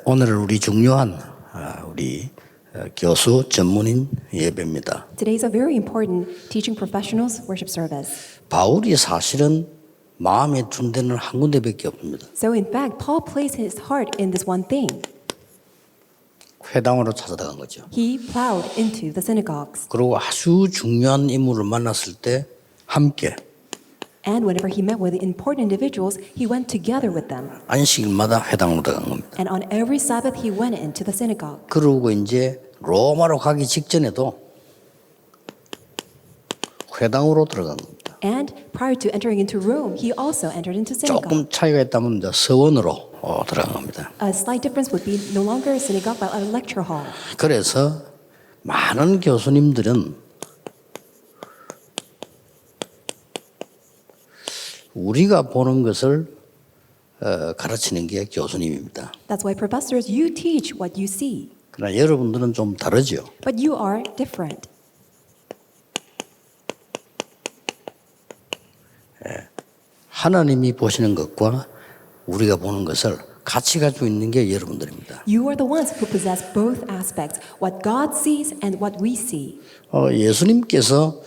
오늘은 우리 중요한 우리 교수 전문인 예배입니다. Today is a very important teaching professionals worship service. 바울이 사실은 마음에 둔 데는 한 군데밖에 없습니다. So in fact, Paul placed his heart in this one thing. 회당으로 찾아간 거죠. He plowed into the synagogues. 그리고 아주 중요한 인물을 만났을 때 함께 And whenever he met with important individuals, he went together with them. 안식일마다 회당으로 들어간 겁니다. And on every Sabbath, he went into the synagogue. 그러고 이제 로마로 가기 직전에도 회당으로 들어간 겁니다. And prior to entering into Rome, he also entered into synagogue. 조금 차이가 있다면 이제 서원으로 들어간 겁니다. A slight difference would be no longer a synagogue but a lecture hall. 그래서 많은 교수님들은 우리가 보는 것을 가르치는 게 교수님입니다. That's why professors, you teach what you see. 그러나 여러분들은 좀 다르죠. But you are different. 하나님이 보시는 것과 우리가 보는 것을 같이 가지고 있는 게 여러분들입니다. You are the ones who possess both aspects, what God sees and what we see. 예수님께서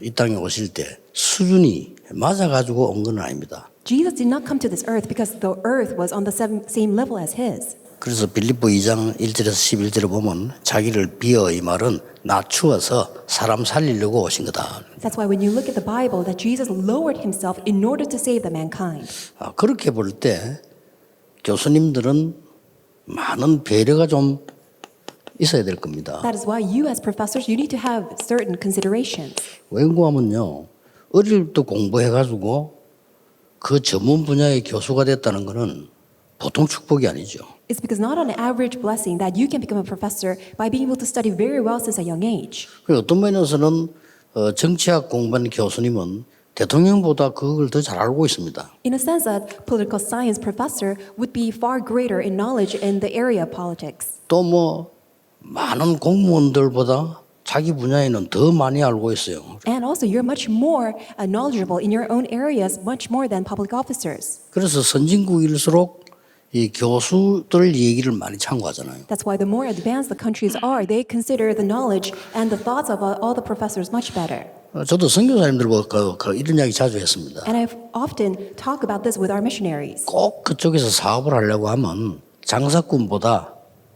이 땅에 오실 때 수준이 맞아가지고 온 건 아닙니다. Jesus did not come to this earth because the earth was on the same level as his. 그래서 빌립보 2장 1절에서 11절에 보면 자기를 비어 이 말은 낮추어서 사람 살리려고 오신 거다. That's why when you look at the Bible, that Jesus lowered himself in order to save the mankind. 그렇게 볼 때 교수님들은 많은 배려가 좀 있어야 될 겁니다. That is why you as professors, you need to have certain considerations. 웬고하면요, 어릴 때 공부해가지고 그 전문 분야의 교수가 됐다는 것은 보통 축복이 아니죠. It's because not an average blessing that you can become a professor by being able to study very well since a young age. 어떤 면에서는 정치학 공부한 교수님은 대통령보다 그걸 더 잘 알고 있습니다. In a sense, a political science professor would be far greater in knowledge in the area of politics. 또 많은 공무원들보다 자기 분야에는 더 많이 알고 있어요. And also, you're much more knowledgeable in your own areas, much more than public officers. 그래서 선진국일수록 이 교수들 얘기를 많이 참고하잖아요. That's why the more advanced the countries are, they consider the knowledge and the thoughts of all the professors much better. 저도 선교사님들과 이런 이야기 자주 했습니다. And I've often talked about this with our missionaries. 꼭 그쪽에서 사업을 하려고 하면 장사꾼보다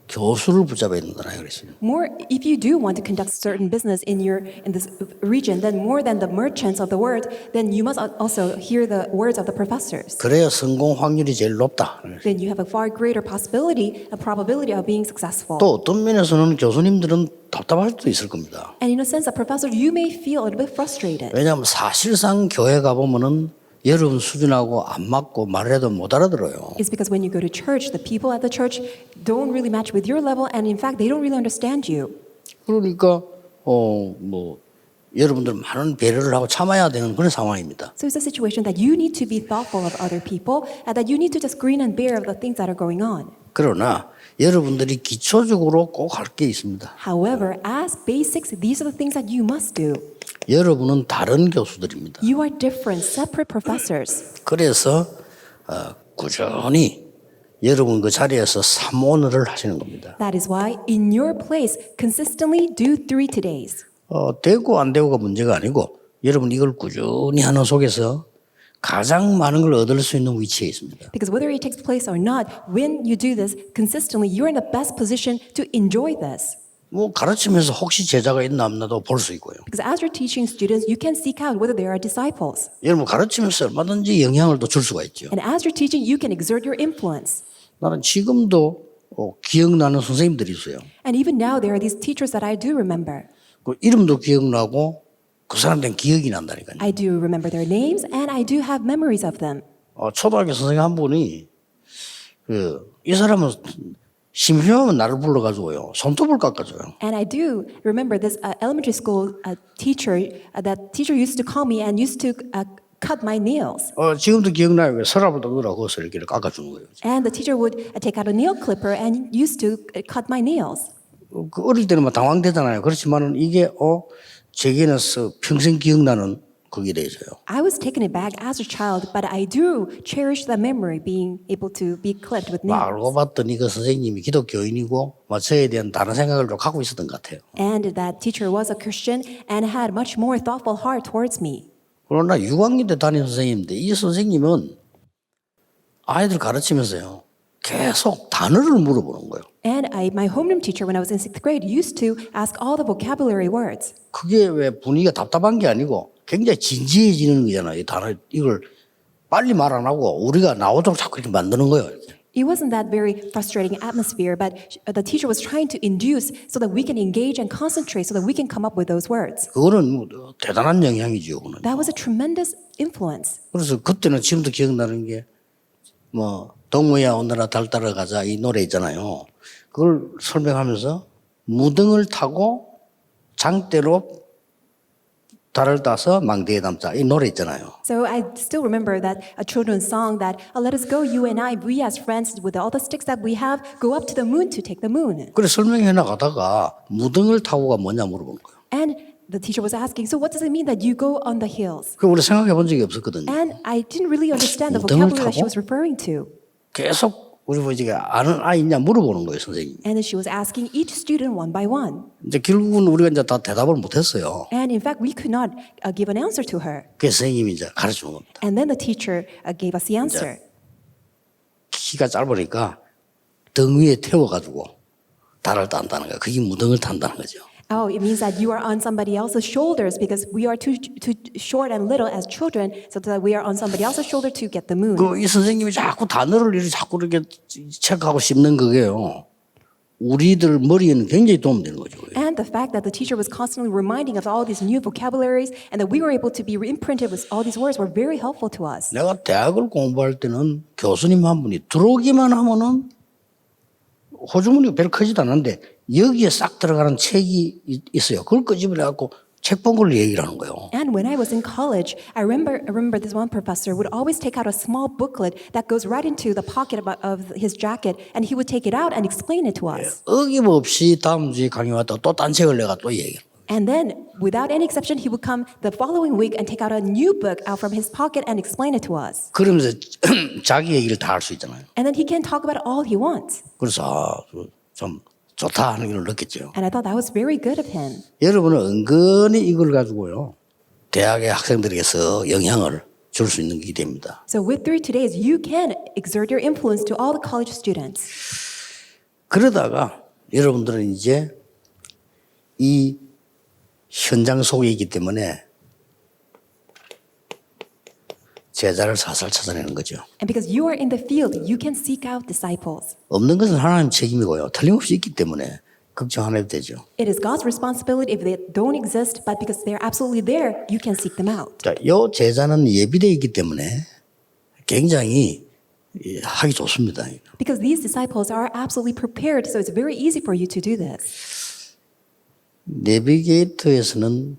교수를 붙잡아야 된다고 그랬어요. More, if you do want to conduct certain business in this region, then more than the merchants of the word, then you must also hear the words of the professors. 그래야 성공 확률이 제일 높다. Then you have a far greater possibility, a probability of being successful. 또 어떤 면에서는 교수님들은 답답할 수도 있을 겁니다. And in a sense, a professor, you may feel a bit frustrated. 왜냐하면 사실상 교회 가보면은 여러분 수준하고 안 맞고 말해도 못 알아들어요. It's because when you go to church, the people at the church don't really match with your level, and in fact, they don't really understand you. 그러니까 여러분들 많은 배려를 하고 참아야 되는 그런 상황입니다. So it's a situation that you need to be thoughtful of other people, and that you need to just grin and bear of the things that are going on. 그러나 여러분들이 기초적으로 꼭 할 게 있습니다. However, as basics, these are the things that you must do. 여러분은 다른 교수들입니다. You are different, separate professors. 그래서 꾸준히 여러분 그 자리에서 삼오늘을 하시는 겁니다. That is why, in your place, consistently do 3 todays. 되고 안 되고가 문제가 아니고 여러분 이걸 꾸준히 하는 속에서 가장 많은 걸 얻을 수 있는 위치에 있습니다. Because whether it takes place or not, when you do this consistently, you're in the best position to enjoy this. 가르치면서 혹시 제자가 있나 없나도 볼 수 있고요. Because as you're teaching students, you can seek out whether they are disciples. 여러분 가르치면서 얼마든지 영향을 또 줄 수가 있죠. And as you're teaching, you can exert your influence. 나는 지금도 기억나는 선생님들이 있어요. And even now, there are these teachers that I do remember. 그 이름도 기억나고 그 사람들은 기억이 난다니까요. I do remember their names, and I do have memories of them. 초등학교 선생님 한 분이 이 사람은 심심하면 나를 불러가지고요 손톱을 깎아줘요. And I do remember this elementary school teacher. That teacher used to call me and used to cut my nails. 지금도 기억나요. 서랍을 넣으라고 해서 이렇게 깎아주는 거예요. And the teacher would take out a nail clipper and used to cut my nails. 어릴 때는 당황되잖아요. 그렇지만은 이게 제게는 평생 기억나는 거기에 대해서요. I was taken aback as a child, but I do cherish the memory being able to be clipped with nails. 알고 봤더니 그 선생님이 기독교인이고 저에 대한 다른 생각을 좀 갖고 있었던 것 같아요. And that teacher was a Christian and had much more thoughtful heart towards me. 그러나 6학년 때 담임 선생님인데 이 선생님은 아이들 가르치면서요. 계속 단어를 물어보는 거예요. And my homeroom teacher, when I was in 6th grade, used to ask all the vocabulary words. 그게 왜 분위기가 답답한 게 아니고 굉장히 진지해지는 거잖아요. 이 단어 이걸 빨리 말 안 하고 우리가 나오도록 자꾸 이렇게 만드는 거예요. 이렇게. It wasn't that very frustrating atmosphere, but the teacher was trying to induce so that we can engage and concentrate so that we can come up with those words. 그거는 대단한 영향이죠. 그거는. That was a tremendous influence. 그래서 그때는 지금도 기억나는 게 동무야 오늘아 달 따라 가자 이 노래 있잖아요. 그걸 설명하면서 무등을 타고 장대로 달을 따서 망대에 담자 이 노래 있잖아요. So I still remember that a children's song that let us go, you and I, we as friends with all the sticks that we have, go up to the moon to take the moon. 그래 설명해 나가다가 무등을 타고가 뭐냐 물어보는 거예요. And the teacher was asking, so what does it mean that you go on the hills? 그 우리 생각해 본 적이 없었거든요. And I didn't really understand the 무등을 vocabulary that she 타고? was referring to. 계속 우리 보지가 아는 아이 있냐 물어보는 거예요 선생님. And then she was asking each student one by one. 이제 결국은 우리가 이제 다 대답을 못했어요. And in fact, we could not give an answer to her. 그래서 선생님이 이제 가르치는 겁니다. And then the teacher gave us the answer. 키가 짧으니까 등 위에 태워가지고 달을 딴다는 거예요. 그게 무등을 탄다는 거죠. Oh, it means that you are on somebody else's shoulders because we are too short and little as children, so that we are on somebody else's shoulder to get the moon. 이 선생님이 자꾸 단어를 이렇게 자꾸 이렇게 체크하고 씹는 그게요. 우리들 머리에는 굉장히 도움되는 거죠. And the fact that the teacher was constantly reminding us all these new vocabularies and that we were able to be imprinted with all these words were very helpful to us. 내가 대학을 공부할 때는 교수님 한 분이 들어오기만 하면은 호주머니가 별로 크지도 않은데 여기에 싹 들어가는 책이 있어요. 그걸 끄집어내갖고 책 본 걸로 얘기를 하는 거예요. And when I was in college, I remember this one professor would always take out a small booklet that goes right into the pocket of his jacket, and he would take it out and explain it to us. 어김없이 다음 주에 강의 왔다가 또 딴 책을 내가 또 얘기해요. And then, without any exception, he would come the following week and take out a new book out from his pocket and explain it to us. 그러면서 자기 얘기를 다 할 수 있잖아요. And then he can talk about all he wants. 그래서 좀 좋다 하는 걸 느꼈죠. And I thought that was very good of him. 여러분은 은근히 이걸 가지고요. 대학의 학생들에게서 영향을 줄 수 있는 게 됩니다. So with 3 Todays, you can exert your influence to all the college students. 그러다가 여러분들은 이제 이 현장 속에 있기 때문에 제자를 살살 찾아내는 거죠. And because you are in the field, you can seek out disciples. 없는 것은 하나님 책임이고요. 틀림없이 있기 때문에 걱정 안 해도 되죠. It is God's responsibility if they don't exist, but because they're absolutely there, you can seek them out. 자, 요 제자는 예비되어 있기 때문에 굉장히 하기 좋습니다. Because these disciples are absolutely prepared, so it's very easy for you to do this. 내비게이터에서는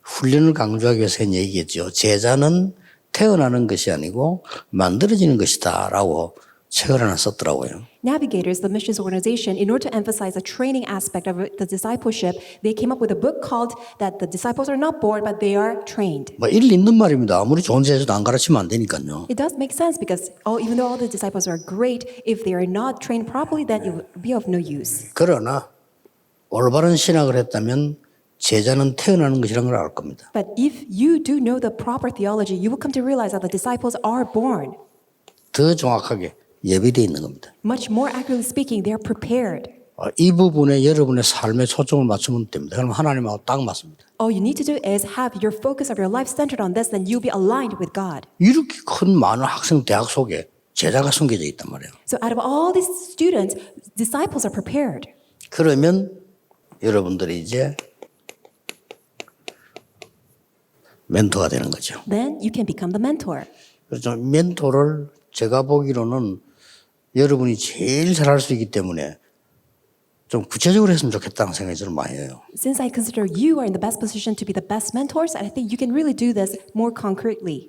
훈련을 강조하기 위해서 얘기했죠. 제자는 태어나는 것이 아니고 만들어지는 것이다 라고 책을 하나 썼더라고요. Navigators, the missions organization, in order to emphasize the training aspect of the discipleship, they came up with a book called that the disciples are not born, but they are trained. 일리 있는 말입니다. 아무리 좋은 제자도 안 가르치면 안 되니까요. It does make sense because even though all the disciples are great, if they are not trained properly, then it would be of no use. 그러나 올바른 신학을 했다면 제자는 태어나는 것이라는 걸 알 겁니다. But if you do know the proper theology, you will come to realize that the disciples are born. 더 정확하게 예비되어 있는 겁니다. Much more accurately speaking, they are prepared. 이 부분에 여러분의 삶에 초점을 맞추면 됩니다. 그럼 하나님하고 딱 맞습니다. All you need to do is have your focus of your life centered on this, then you'll be aligned with God. 이렇게 큰 많은 학생 대학 속에 제자가 숨겨져 있단 말이에요. So out of all these students, disciples are prepared. 그러면 여러분들이 이제 멘토가 되는 거죠. Then you can become the mentor. 그래서 멘토를 제가 보기로는 여러분이 제일 잘할 수 있기 때문에 좀 구체적으로 했으면 좋겠다는 생각이 저는 많이 해요. Since I consider you are in the best position to be the best mentors, I think you can really do this more concretely.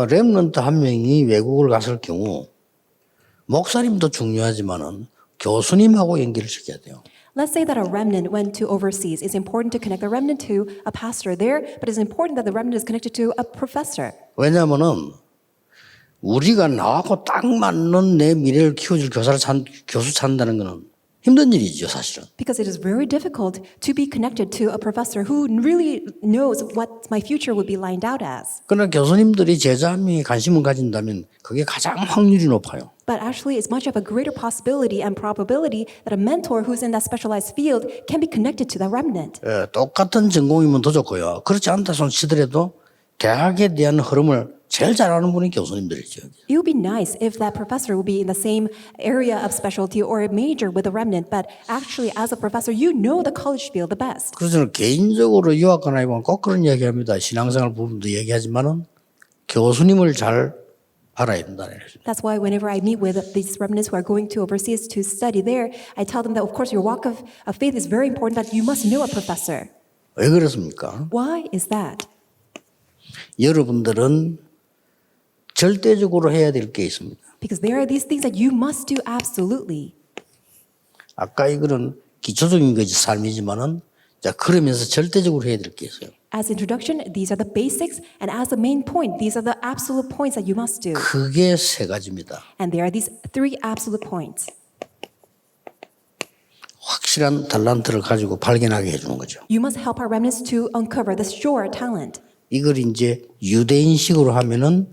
렘넌트 한 명이 외국을 갔을 경우 목사님도 중요하지만은 교수님하고 연결을 시켜야 돼요. Let's say that a remnant went to overseas. It's important to connect the remnant to a pastor there, but it's important that the remnant is connected to a professor. 왜냐하면은 우리가 나하고 딱 맞는 내 미래를 키워줄 교수 찾는다는 거는 힘든 일이죠, 사실은. Because it is very difficult to be connected to a professor who really knows what my future would be lined out as. 그러나 교수님들이 제자함에 관심을 가진다면 그게 가장 확률이 높아요. But actually, it's much of a greater possibility and probability that a mentor who's in that specialized field can be connected to the remnant. 똑같은 전공이면 더 좋고요. 그렇지 않다 손 치더라도 대학에 대한 흐름을 제일 잘 아는 분이 교수님들이죠. It would be nice if that professor would be in the same area of specialty or a major with a remnant, but actually, as a professor, you know the college field the best. 그래서 저는 개인적으로 유학 가나 보면 꼭 그런 이야기합니다. 신앙생활 부분도 얘기하지만은 교수님을 잘 알아야 된다는 거죠. That's why whenever I meet with these remnants who are going to overseas to study there, I tell them that, of course, your walk of faith is very important, but you must know a professor. 왜 그렇습니까? Why is that? 여러분들은 절대적으로 해야 될 게 있습니다. Because there are these things that you must do absolutely. 아까 이거는 기초적인 것이 삶이지만은 자 그러면서 절대적으로 해야 될 게 있어요. As introduction, these are the basics, and as the main point, these are the absolute points that you must do. 크게 세 가지입니다. And there are these three absolute points. 확실한 달란트를 가지고 발견하게 해주는 거죠. You must help our remnants to uncover the sure talent. 이걸 이제 유대인식으로 하면은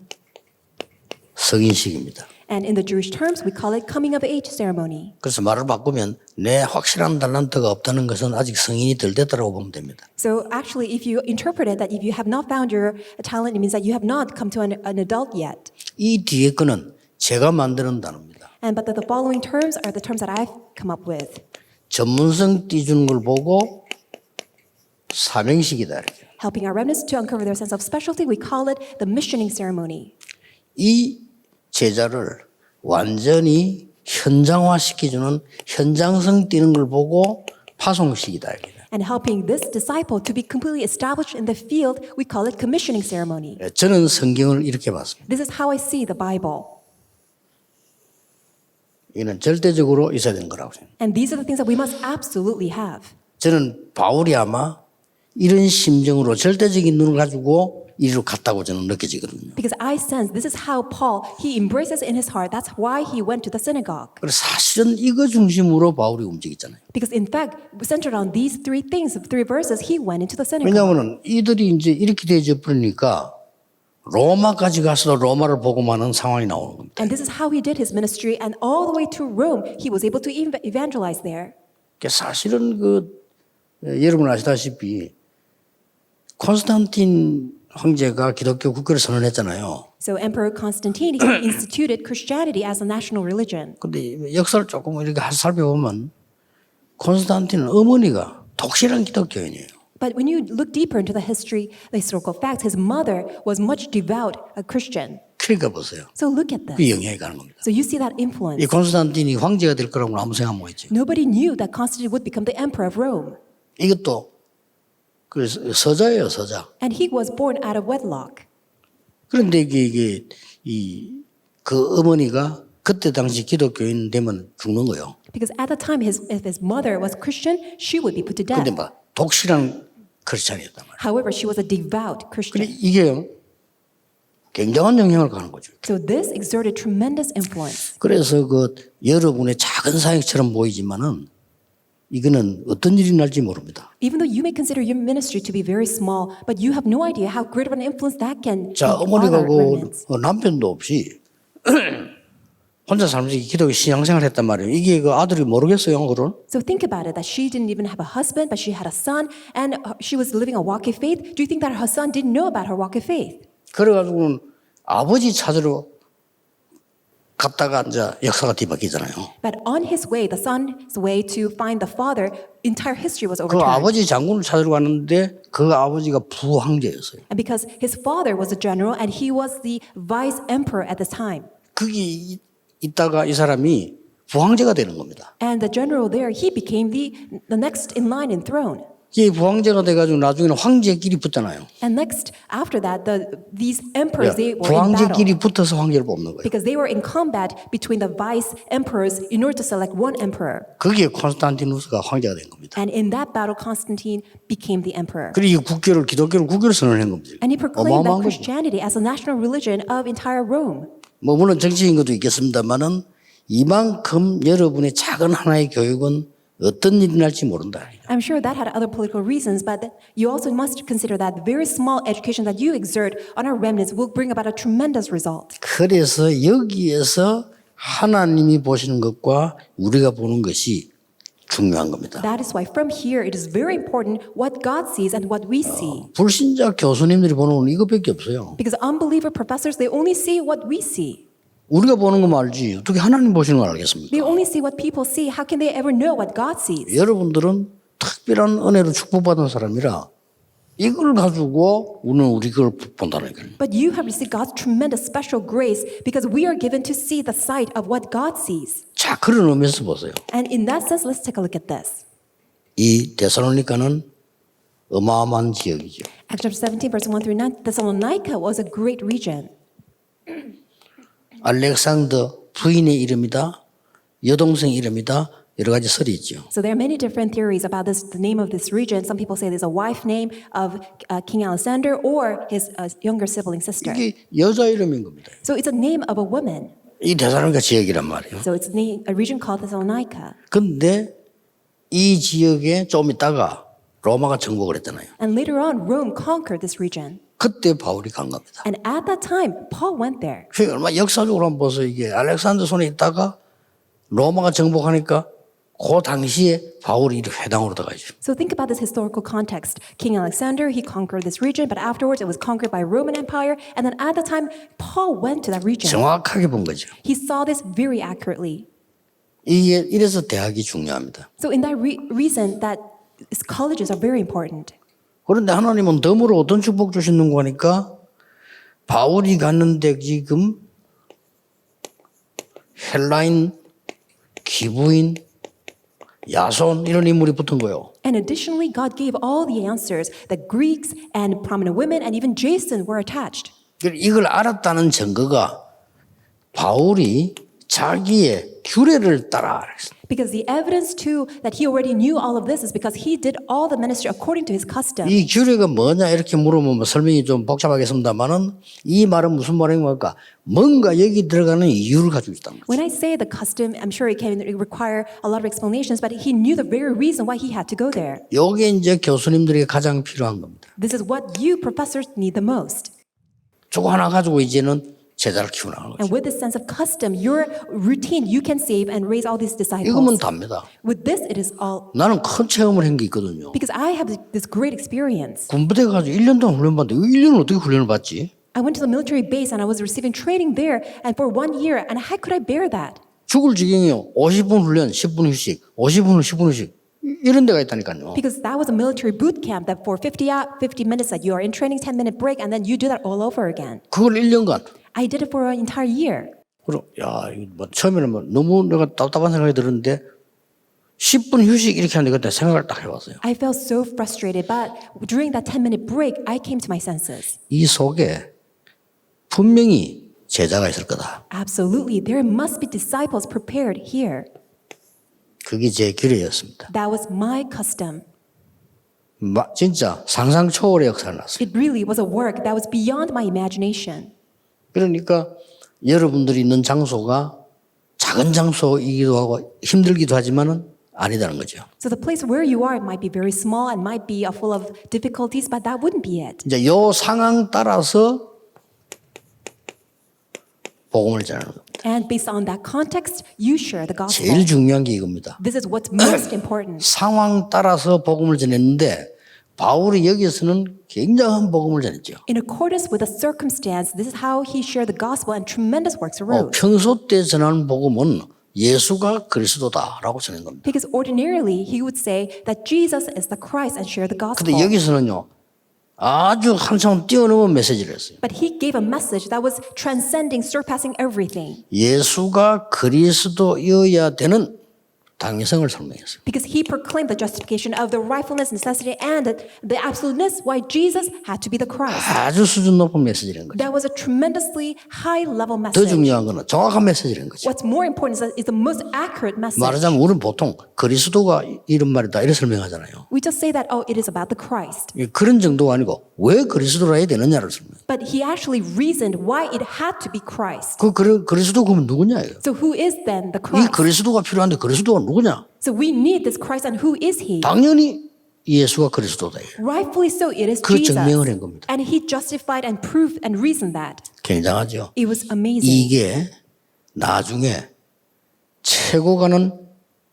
성인식입니다. And in the Jewish terms, we call it coming of age ceremony. 그래서 말을 바꾸면 내 확실한 달란트가 없다는 것은 아직 성인이 덜 됐다고 보면 됩니다. So actually, if you interpret it that if you have not found your talent, it means that you have not come to an adult yet. 이 뒤에 거는 제가 만드는 단어입니다. And but the following terms are the terms that I've come up with. 전문성 띄주는 걸 보고 사명식이다 이렇게. Helping our remnants to uncover their sense of specialty, we call it the missioning ceremony. 이 제자를 완전히 현장화시켜주는 현장성 띄는 걸 보고 파송식이다 이렇게. And helping this disciple to be completely established in the field, we call it commissioning ceremony. 저는 성경을 이렇게 봤습니다. This is how I see the Bible. 이는 절대적으로 있어야 되는 거라고 생각합니다. And these are the things that we must absolutely have. 저는 바울이 아마 이런 심정으로 절대적인 눈을 가지고 이리로 갔다고 저는 느껴지거든요. Because I sense this is how Paul, he embraces in his heart. That's why he went to the synagogue. 그래서 사실은 이거 중심으로 바울이 움직였잖아요. Because in fact, centered on these three things, three verses, he went into the synagogue. 왜냐하면 이들이 이제 이렇게 되어져 버리니까 로마까지 가서도 로마를 보고만 한 상황이 나오는 겁니다. And this is how he did his ministry. And all the way to Rome, he was able to evangelize there. 그러니까 사실은 여러분 아시다시피 콘스탄틴 황제가 기독교 국교를 선언했잖아요. So Emperor Constantine, he instituted Christianity as a national religion. 근데 역사를 조금 이렇게 살펴보면 콘스탄틴은 어머니가 독실한 기독교인이에요. But when you look deeper into the historical facts, his mother was much devout a Christian. 그러니까 보세요. So look at 그 this. 영향이 가는 겁니다. So you see that influence. 이 콘스탄틴이 황제가 될 거라고는 아무 생각 못 했죠. Nobody knew that Constantine would become the emperor of Rome. 이것도 그 서자예요, 서자. And he was born out of wedlock. 그런데 그 어머니가 그때 당시 기독교인 되면 죽는 거예요. Because at the time, if his mother was Christian, she would be put to death. 근데 막 독실한 크리스찬이었단 말이에요. However, she was a devout 근데 Christian. 이게 굉장한 영향을 가는 거죠. So this exerted tremendous influence. 그래서 여러분의 작은 사역처럼 보이지만은 이거는 어떤 일이 날지 모릅니다. Even though you may consider your ministry to be very small, but you have no idea how great of an influence that can 자, on 어머니가 our remnants. 남편도 없이 혼자 살면서 기독교 신앙생활 했단 말이에요. 이게 아들이 모르겠어요, 그런? So think about it, that she didn't even have a husband, but she had a son, and she was living a walk of faith. Do you think that her son didn't know about her walk of faith? 그래가지고는 아버지 찾으러 갔다가 이제 역사가 뒤바뀌잖아요. But on his way, the son's way to find the father, entire history was 그 overturned. 아버지 장군을 찾으러 갔는데 그 아버지가 부황제였어요. And because his father was a general and he was the vice emperor at this time. 거기 있다가 이 사람이 부황제가 되는 겁니다. And the general there, he became the next in line in throne. 이게 부황제가 돼가지고 나중에는 황제끼리 붙잖아요. And next, after that, these emperors, they were in 부황제끼리 battle. 붙어서 황제를 뽑는 거예요. Because they were in combat between the vice emperors in order to select one emperor. 그게 콘스탄티누스가 황제가 된 겁니다. And in that battle, Constantine became the emperor. 그리고 기독교를 선언한 겁니다. And he proclaimed that 어마어마한 거죠. Christianity as the national religion of entire Rome. 뭐 물론 정치인 것도 있겠습니다만은 이만큼 여러분의 작은 하나의 교육은 어떤 일이 날지 모른다. I'm sure that had other political reasons, but you also must consider that the very small education that you exert on our remnants will bring about a tremendous result. 그래서 여기에서 하나님이 보시는 것과 우리가 보는 것이 중요한 겁니다. That is why from here it is very important what God sees and what we see. 불신자 교수님들이 보는 건 이것밖에 없어요. Because unbeliever professors, they only see what we see. 우리가 보는 것만 알지 어떻게 하나님 보시는 걸 알겠습니까? They only see what people see. How can they ever know what God sees? 여러분들은 특별한 은혜로 축복받은 사람이라 이걸 가지고 우리 걸 본다는 거예요. But you have received God's tremendous special grace because we are given to see the sight of what God sees. 자, 그런 의미에서 보세요. And in that sense, let's take a look at this. 이 데살로니가는 어마어마한 지역이죠. Acts chapter 17, verse 1 through 9, Thessalonica was a great region. 알렉산더 부인의 이름이다, 여동생 이름이다, 여러 가지 설이 있죠. So there are many different theories about this, the name of this region. Some people say there's a wife name of King Alexander or his younger sibling sister. 이게 여자 이름인 겁니다. So it's a name of a woman. 이 데살로니가 지역이란 말이에요. So it's a region called Thessalonica. 근데 이 지역에 좀 있다가 로마가 정복을 했잖아요. And later on, Rome conquered this region. 그때 바울이 간 겁니다. And at that time, Paul went there. 그게 얼마 역사적으로 한번 보세요. 이게 알렉산더 손에 있다가 로마가 정복하니까 그 당시에 바울이 회당으로 들어가죠. So think about this historical context. King Alexander, he conquered this region, but afterwards it was conquered by Roman Empire. And then at the time, Paul went to that region. 정확하게 본 거죠. He saw this very accurately. 이게 이래서 대학이 중요합니다. So in that reason that colleges are very important. 그런데 하나님은 덤으로 어떤 축복 주시는 거니까 바울이 갔는데 지금 헬라인, 기부인, 야손 이런 인물이 붙은 거예요. And additionally, God gave all the answers. The Greeks and prominent women and even Jason were attached. 이걸 알았다는 증거가 바울이 자기의 규례를 따라 알았어요. Because the evidence too that he already knew all of this is because he did all the ministry according to his custom. 이 규례가 뭐냐 이렇게 물으면 설명이 좀 복잡하겠습니다만은 이 말은 무슨 말인가? 뭔가 여기 들어가는 이유를 가지고 있다는 거죠. When I say the custom, I'm sure it can require a lot of explanations, but he knew the very reason why he had to go there. 이게 이제 교수님들에게 가장 필요한 겁니다. This is what you professors need the most. 저거 하나 가지고 이제는 제자를 키우는 거죠. And with this sense of custom, your routine, you can save and raise all these 이거면 disciples. 답니다. With this, it is all 나는 큰 체험을 한 게 있거든요. because I have this great experience. 군부대 가서 1년 동안 훈련 받는데 1년을 어떻게 훈련을 받지? I went to the military base and I was receiving training there, and for 1 year, and how could I bear that? 죽을 지경이요. 50분 훈련, 10분 휴식, 50분, 10분 휴식. 이런 데가 있다니까요. Because that was a military boot camp that for 50 minutes that you are in training, 10-minute break, and then you do that all over again. 그걸 1년간. I did it for an entire year. 그럼 야, 이거 뭐 처음에는 뭐 너무 내가 답답한 생각이 들었는데 10분 휴식 이렇게 하는데 그때 생각을 딱 해봤어요. I felt so frustrated, but during that 10-minute break, I came to my senses. 이 속에 분명히 제자가 있을 거다. Absolutely, there must be disciples prepared here. 그게 제 규례였습니다. That was my custom. 진짜 상상 초월의 역사를 났어요. It really was a work that was beyond my imagination. 그러니까 여러분들이 있는 장소가 작은 장소이기도 하고 힘들기도 하지만은 아니다는 거죠. So the place where you are might be very small and might be full of difficulties, but that wouldn't be it. 이제 요 상황 따라서 복음을 전하는 겁니다. And based on that context, you share the gospel. 제일 중요한 게 이겁니다. This is what's most important. 상황 따라서 복음을 전했는데 바울이 여기서는 굉장한 복음을 전했죠. In accordance with the circumstance, this is how he shared the gospel and tremendous works arose. 평소 때 전하는 복음은 예수가 그리스도다라고 전한 겁니다. Because ordinarily, he would say that Jesus is the Christ and share the gospel. 근데 여기서는요. 아주 한참 뛰어넘은 메시지를 했어요. But he gave a message that was transcending, surpassing everything. 예수가 그리스도여야 되는 당위성을 설명했어요. Because he proclaimed the justification of the rightfulness, necessity, and the absoluteness why Jesus had to be the Christ. 아주 수준 높은 메시지라는 거죠. That was a tremendously high-level 더 message. 중요한 거는 정확한 메시지라는 거죠. What's more important is the most accurate message. 말하자면 우리는 보통 그리스도가 이런 말이다 이렇게 설명하잖아요. We just say that, oh, it is about the Christ. 그런 정도가 아니고 왜 그리스도라 해야 되느냐를 설명해요. But he actually reasoned why it had to be Christ. 그리스도 그러면 누구냐예요. So who is then the 이 Christ? 그리스도가 필요한데 그리스도가 누구냐? So we need this Christ, and who is he? 당연히 예수가 그리스도다. Rightfully so, it is 그 Jesus. 증명을 한 겁니다. And he justified and proved and reasoned that. 굉장하죠. It was amazing. 이게 나중에 최고 가는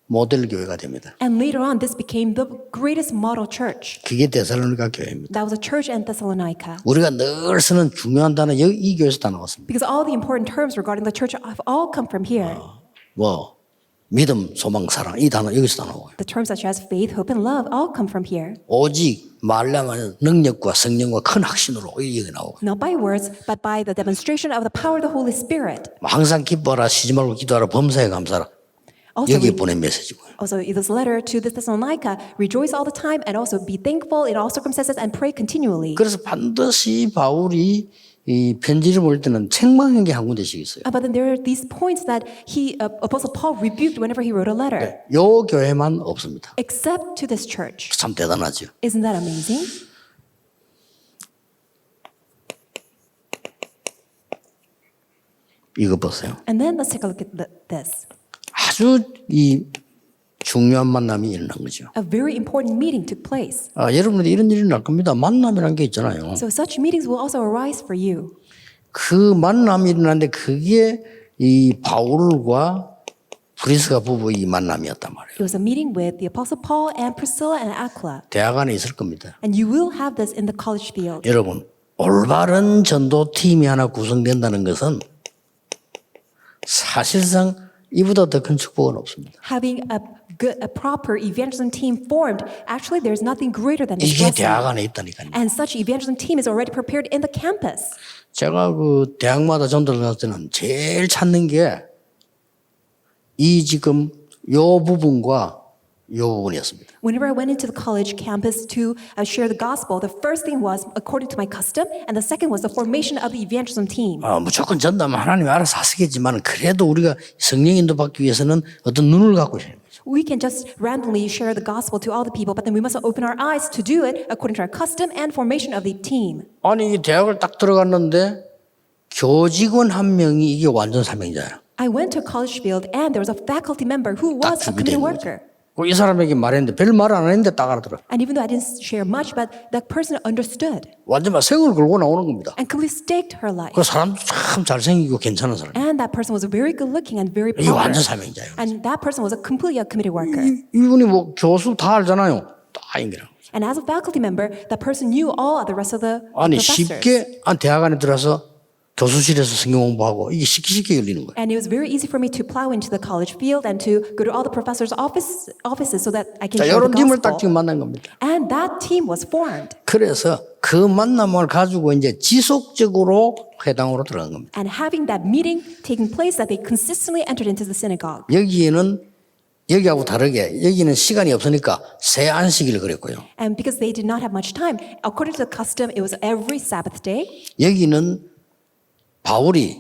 모델 교회가 됩니다. And later on, this became the greatest model church. 그게 데살로니가 교회입니다. That was a church in Thessalonica. 우리가 늘 쓰는 중요한 단어 이 교회에서 다 나왔습니다. Because all the important terms regarding the church have all come from here. 뭐 믿음, 소망, 사랑 이 단어 여기서 다 나와요. The terms such as faith, hope, and love all come from here. 오직 말하면 능력과 성령과 큰 확신으로 여기 나오고 Not by words, but by the demonstration of the power of the Holy Spirit. 항상 기뻐하라 쉬지 말고 기도하라 범사에 감사하라 Also, 여기 보낸 메시지고요. also in this letter to the Thessalonica, rejoice all the time and also be thankful in all circumstances and pray continually. 그래서 반드시 바울이 이 편지를 볼 때는 책망한 게 한 군데씩 있어요. But then there are these points that Apostle Paul rebuked whenever he wrote a letter, 요 교회만 없습니다. except to this church. 참 대단하죠. Isn't that amazing? 이거 보세요. And then let's take a look at this. 아주 이 중요한 만남이 일어난 거죠. A very important meeting took place. 여러분들 이런 일이 날 겁니다. 만남이라는 게 있잖아요. So such meetings will also arise for you. 그 만남이 일어났는데 그게 이 바울과 브리스가 부부의 이 만남이었단 말이에요. It was a meeting with the Apostle Paul and Priscilla and Aquila. 대학 안에 있을 겁니다. And you will have this in the college field. 여러분 올바른 전도팀이 하나 구성된다는 것은 사실상 이보다 더 큰 축복은 없습니다. Having a proper evangelism team formed, actually there's nothing greater than this 이게 blessing. 대학 안에 있다니까요. And such evangelism team is already prepared in the campus. 제가 그 대학마다 전도를 갔을 때는 제일 찾는 게 이 지금 요 부분과 요 부분이었습니다. Whenever I went into the college campus to share the gospel, the first thing was according to my custom, and the second was the formation of the evangelism team. 무조건 전담 하나님이 알아서 하시겠지만 그래도 우리가 성령 인도 받기 위해서는 어떤 눈을 갖고 있어야 돼요. We can just randomly share the gospel to all the people, but then we must open our eyes to do it according to our custom and formation of the team. 아니 이 대학을 딱 들어갔는데 교직원 한 명이 이게 완전 사명자야. I went to a college field and there was a faculty member who was a committed worker. 이 사람에게 말했는데 별 말 안 했는데 딱 알아들어. And even though I didn't share much, but that person understood 완전 막 생을 걸고 나오는 겁니다. and completely staked her life. 그 사람도 참 잘생기고 괜찮은 사람. And that person was very good looking and very 이게 popular. 완전 사명자예요. And that person was completely a committed worker. 이분이 뭐 교수 다 알잖아요. 다 인기라고. And as a faculty member, that person knew all of the rest of the 아니 professors. 쉽게 대학 안에 들어서 교수실에서 성경 공부하고 이게 쉽게 열리는 거예요. And it was very easy for me to plow into the college field and to go to all the professors' offices so that I can 자, share 이런 the 팀을 딱 gospel. 지금 만난 겁니다. And that team was formed. 그래서 그 만남을 가지고 이제 지속적으로 회당으로 들어간 겁니다. And having that meeting taking place, that they consistently entered into the synagogue. 여기에는 여기하고 다르게 여기는 시간이 없으니까 새 안식일을 그랬고요. And because they did not have much time, according to the custom, it was every Sabbath day. 여기는 바울이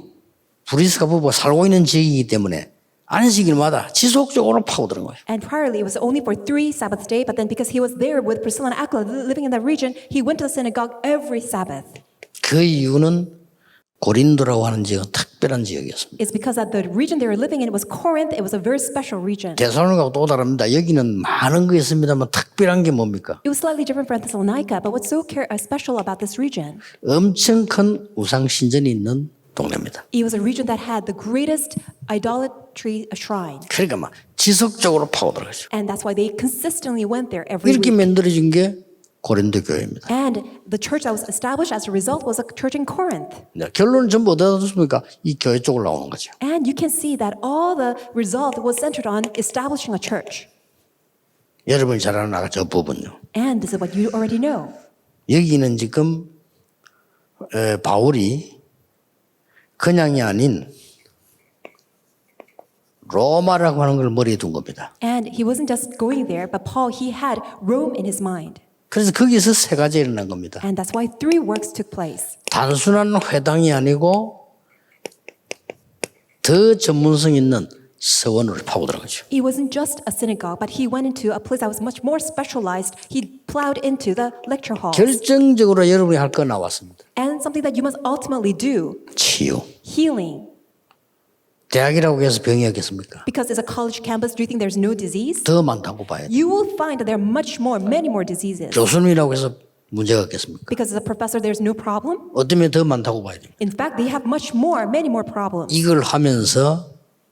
브리스가 부부가 살고 있는 지역이기 때문에 안식일마다 지속적으로 파고드는 거예요. And priorly, it was only for 3 Sabbath day, but then because he was there with Priscilla and Aquila living in that region, he went to the synagogue every Sabbath. 그 이유는 고린도라고 하는 지역은 특별한 지역이었습니다. It's because that the region they were living in was Corinth. It was a very special region. 데살로니가하고 또 다릅니다. 여기는 많은 거 있습니다만 특별한 게 뭡니까? It was slightly different from Thessalonica, but what's so special about this region? 엄청 큰 우상 신전이 있는 동네입니다. It was a region that had the greatest idolatry shrine. 그러니까 막 지속적으로 파고들어가죠. And that's why they consistently went there every 이렇게 week. 만들어진 게 고린도 교회입니다. And the church that was established as a result was a church in Corinth. 네, 결론은 전부 어디다 뒀습니까? 이 교회 쪽으로 나오는 거죠. And you can see that all the result was centered on establishing a church. 여러분이 잘 아는 저 부분요. And this is what you already know. 여기는 지금 바울이 그냥이 아닌 로마라고 하는 걸 머리에 둔 겁니다. And he wasn't just going there, but Paul, he had Rome in his mind. 그래서 거기서 세 가지 일어난 겁니다. And that's why 3 works took place. 단순한 회당이 아니고 더 전문성 있는 서원으로 파고 들어가죠. It wasn't just a synagogue, but he went into a place that was much more specialized. He plowed into the lecture halls. 결정적으로 여러분이 할 거 나왔습니다. And something that you must ultimately do, 치유. healing. 대학이라고 해서 병이 없겠습니까? Because it's a college campus, do you think there's no disease? 더 많다고 봐야 돼요. You will find that there are many more diseases. 교수님이라고 해서 문제가 없겠습니까? Because as a professor, there's no problem. 어쩌면 더 많다고 봐야 돼요. In fact, they have many more problems. 이걸 하면서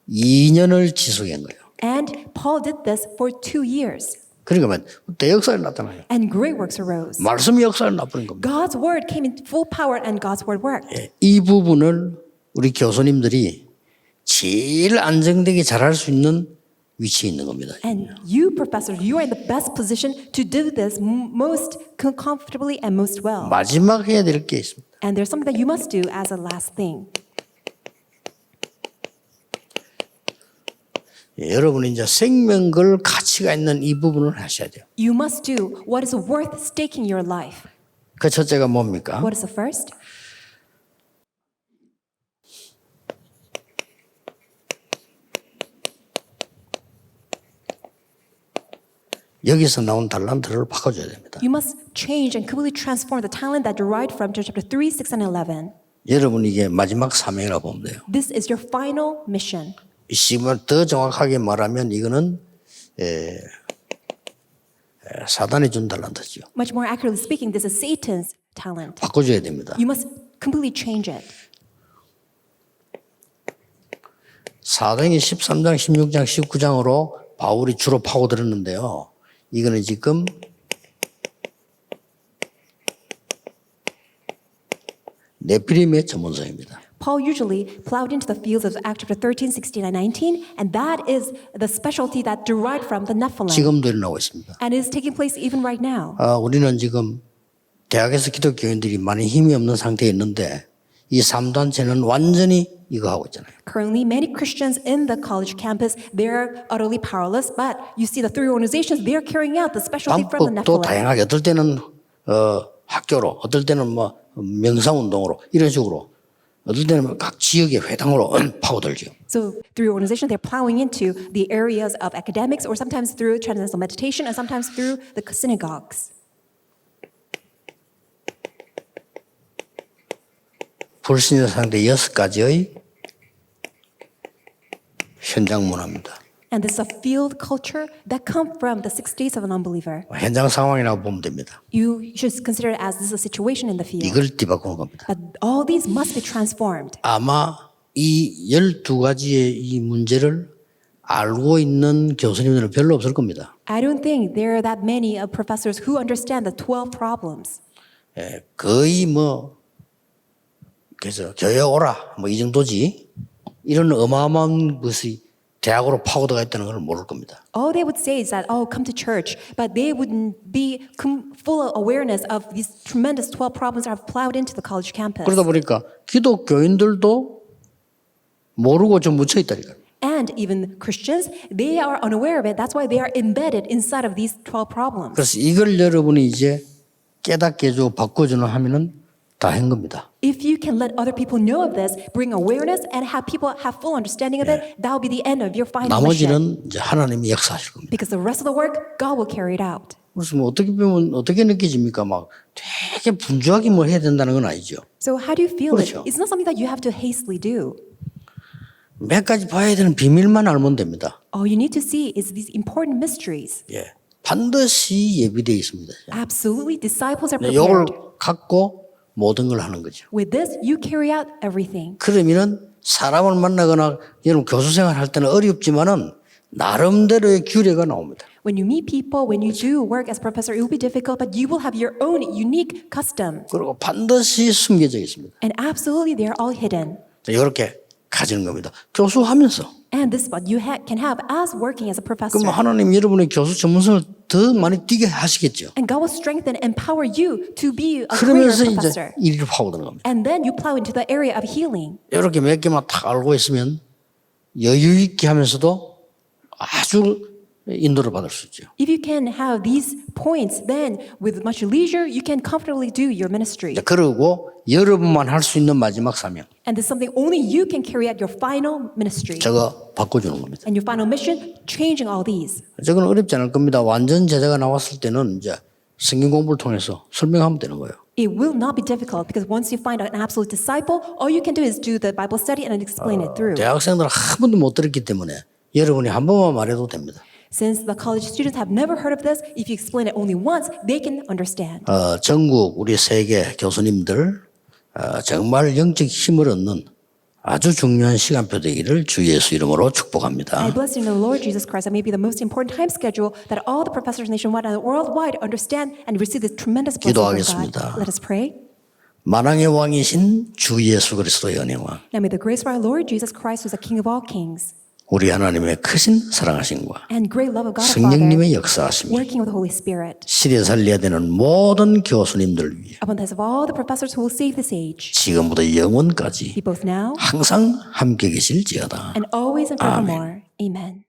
2년을 지속한 거예요. And Paul did this for 2 years. 그러니까 대역사에 나타나요. And great works arose. 말씀이 역사를 나쁘는 겁니다. God's word came in full power and God's word worked. 이 부분을 우리 교수님들이 제일 안정되게 잘할 수 있는 위치에 있는 겁니다. And you, professors, you are in the best position to do this most comfortably and most well. 마지막 해야 될 게 있습니다. And there's something that you must do as a last thing. 여러분이 이제 생명 걸 가치가 있는 이 부분을 하셔야 돼요. You must do what is worth staking your life. 그 첫째가 뭡니까? What is the first? 여기서 나온 달란트를 바꿔줘야 됩니다. You must change and completely transform the talent that derived from chapter 3, 6, and 11. 여러분 이게 마지막 사명이라고 보면 돼요. This is your final mission. 이 시간 더 정확하게 말하면 이거는 사단이 준 달란트죠. Much more accurately speaking, this is Satan's talent. 바꿔줘야 됩니다. You must completely change it. 사도행전 13장, 16장, 19장으로 바울이 주로 파고들었는데요. 이거는 지금 네피림의 전문성입니다. Paul usually plowed into the fields of Acts chapter 13, 16, and 19, and that is the specialty that derived from the Nephilim. 지금도 일어나고 있습니다. And is taking place even right now. 우리는 지금 대학에서 기독교인들이 많이 힘이 없는 상태에 있는데 이 3단체는 완전히 이거 하고 있잖아요. Currently, many Christians in the college campus, they're utterly powerless, but you see the 3 organizations, they're carrying out the specialty from the 방법도 Nephilim. 다양하게 어떨 때는 학교로, 어떨 때는 뭐 명상운동으로 이런 식으로 어떨 때는 각 지역의 회당으로 파고들죠. So through organizations, they're plowing into the areas of academics or sometimes through transcendental meditation and sometimes through the synagogues. 불신자 상대 6가지의 현장 문화입니다. And this is a field culture that come from the 6 days of an unbeliever. 현장 상황이라고 보면 됩니다. You should consider it as this is a situation in the field. 이걸 뒤바꾸는 겁니다. But all these must be transformed. 아마 이 12가지의 이 문제를 알고 있는 교수님들은 별로 없을 겁니다. I don't think there are that many of professors who understand the 12 problems. 거의 뭐 그래서 교회 오라 뭐 이 정도지 이런 어마어마한 것이 대학으로 파고들어가 있다는 걸 모를 겁니다. All they would say is that, oh, come to church, but they wouldn't be full of awareness of these tremendous 12 problems that have plowed into the college campus. 그러다 보니까 기독교인들도 모르고 좀 묻혀 있다니까요. And even Christians, they are unaware of it. That's why they are embedded inside of these 12 problems. 그래서 이걸 여러분이 이제 깨닫게 해주고 바꿔주는 하면은 다 한 겁니다. If you can let other people know of this, bring awareness, and have people have full understanding of it, that will be the end of your final mission. 나머지는 이제 하나님이 역사하실 겁니다. Because the rest of the work, God will carry it out. 그래서 뭐 어떻게 보면 어떻게 느껴집니까? 막 되게 분주하게 뭘 해야 된다는 건 아니죠. So how do you feel 그렇죠. it? It's not something that you have to hastily do. 몇 가지 봐야 되는 비밀만 알면 됩니다. All you need to see is these important mysteries. 예, 반드시 예비되어 있습니다. Absolutely, disciples are 이걸 prepared. 갖고 모든 걸 하는 거죠. With this, you carry out everything. 그러면은 사람을 만나거나 여러분 교수 생활 할 때는 어렵지만은 나름대로의 규례가 나옵니다. When you meet people, when you do work as a professor, it will be difficult, but you will have your own unique custom. 그리고 반드시 숨겨져 있습니다. And absolutely, they are all hidden. 이렇게 가지는 겁니다. 교수하면서. And this is what you can have as working as a professor. 그럼 하나님 여러분의 교수 전문성을 더 많이 뛰게 하시겠죠. And God will strengthen and empower you to be a greater 그러면서 이제 professor. 일을 파고드는 겁니다. And then you plow into the area of healing. 이렇게 몇 개만 딱 알고 있으면 여유 있게 하면서도 아주 인도를 받을 수 있죠. If you can have these points, then with much leisure, you can comfortably do your ministry. 그러고 여러분만 할 수 있는 마지막 사명, And this is something only you can carry out your final ministry. 저거 바꿔주는 겁니다. And your final mission, changing all these. 저건 어렵지 않을 겁니다. 완전 제자가 나왔을 때는 이제 성경 공부를 통해서 설명하면 되는 거예요. It will not be difficult because once you find an absolute disciple, all you can do is do the Bible study and explain it through. 대학생들은 한 번도 못 들었기 때문에 여러분이 한 번만 말해도 됩니다. Since the college students have never heard of this, if you explain it only once, they can understand. 전국 우리 세계 교수님들 정말 영적 힘을 얻는 아주 중요한 시간표 되기를 주 예수 이름으로 축복합니다. I bless you in the Lord Jesus Christ. That may be the most important time schedule that all the professors nationwide and worldwide understand and receive this tremendous blessing from 기도하겠습니다. God. Let us pray. 만왕의 왕이신 주 예수 그리스도의 은혜와 Now may the grace of our Lord Jesus Christ, who is the King of all kings, 우리 하나님의 크신 사랑하심과 and great love of God our 성령님의 Father, 역사하심이 working with the Holy Spirit, 시대 살려야 되는 모든 교수님들 위해 upon the heads of all the professors who will save this age, 지금부터 영원까지 be both now 항상 함께 계실지어다. and always and forevermore. Amen.